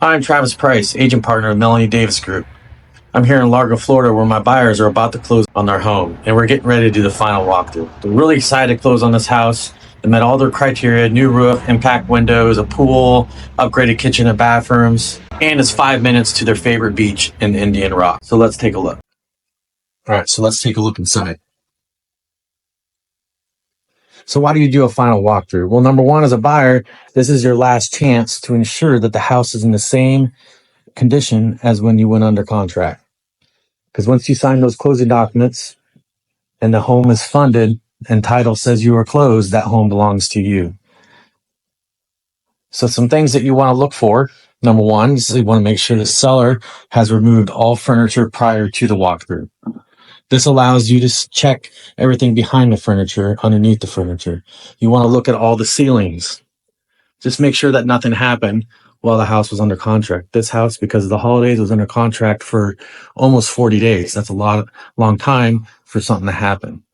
I'm Travis Price, agent partner of Melanie Davis Group. I'm here in Largo, Florida, where my buyers are about to close on their home, and we're getting ready to do the final walkthrough. They're really excited to close on this house. They met all their criteria: new roof, impact windows, a pool, upgraded kitchen and bathrooms, and it's 5 minutes to their favorite beach in Indian Rock. So let's take a look. All right, so let's take a look inside. So why do you do a final walkthrough? Well, number one, as a buyer, this is your last chance to ensure that the house is in the same condition as when you went under contract. Because once you sign those closing documents and the home is funded and title says you are closed, that home belongs to you. So some things that you want to look for. Number one is you want to make sure the seller has removed all furniture prior to the walkthrough. This allows you to check everything behind the furniture, underneath the furniture. You want to look at all the ceilings. Just make sure that nothing happened while the house was under contract. This house, because of the holidays, was under contract for almost 40 days. That's a long time for something to happen.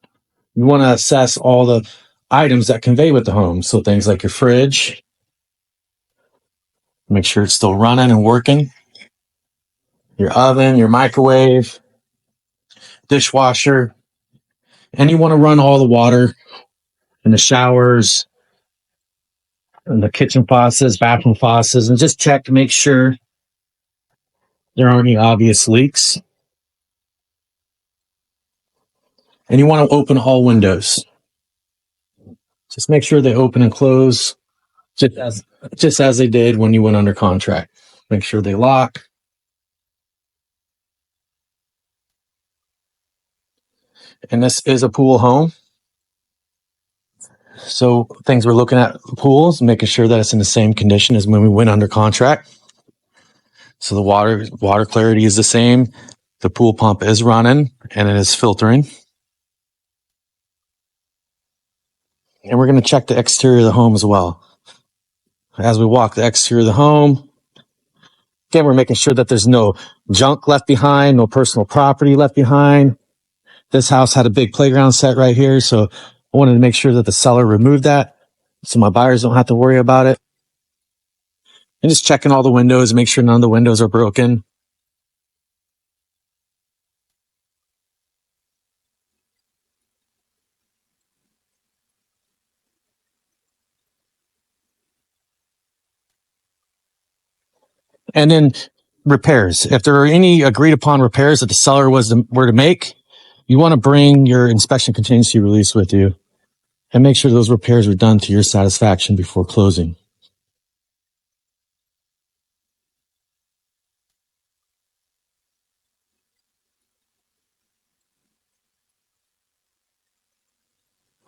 You want to assess all the items that convey with the home. So things like your fridge, make sure it's still running and working. Your oven, your microwave, dishwasher, and you want to run all the water in the showers and the kitchen faucets, bathroom faucets, and just check to make sure there aren't any obvious leaks. And you want to open all windows. Just make sure they open and close just as they did when you went under contract. Make sure they lock. And this is a pool home. So things we're looking at pools, making sure that it's in the same condition as when we went under contract. So the water clarity is the same. The pool pump is running and it is filtering. And we're going to check the exterior of the home as well. As we walk the exterior of the home, again, we're making sure that there's no junk left behind, no personal property left behind. This house had a big playground set right here, so I wanted to make sure that the seller removed that so my buyers don't have to worry about it. And just checking all the windows, make sure none of the windows are broken. And then repairs. If there are any agreed upon repairs that the seller were to make, you want to bring your inspection contingency release with you and make sure those repairs were done to your satisfaction before closing.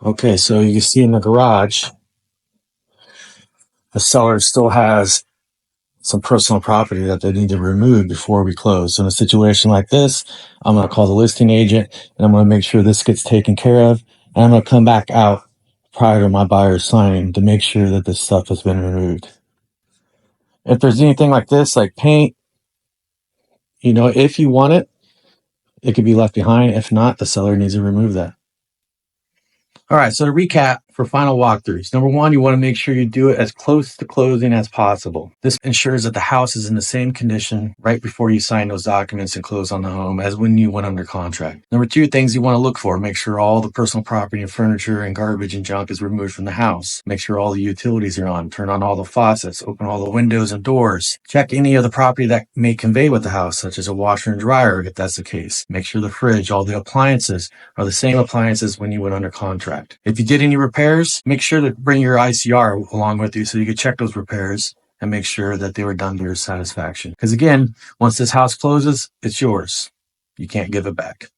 Okay, so you can see in the garage, the seller still has some personal property that they need to remove before we close. So in a situation like this, I'm going to call the listing agent and I'm going to make sure this gets taken care of. And I'm going to come back out prior to my buyer signing to make sure that this stuff has been removed. If there's anything like this, like paint, if you want it, it could be left behind. If not, the seller needs to remove that. All right, so to recap for final walkthroughs. Number one, you want to make sure you do it as close to closing as possible. This ensures that the house is in the same condition right before you sign those documents and close on the home as when you went under contract. Number two, things you want to look for. Make sure all the personal property and furniture and garbage and junk is removed from the house. Make sure all the utilities are on. Turn on all the faucets. Open all the windows and doors. Check any of the property that may convey with the house, such as a washer and dryer, if that's the case. Make sure the fridge, all the appliances are the same appliances when you went under contract. If you did any repairs, make sure to bring your ICR along with you so you can check those repairs and make sure that they were done to your satisfaction. Because again, once this house closes, it's yours. You can't give it back.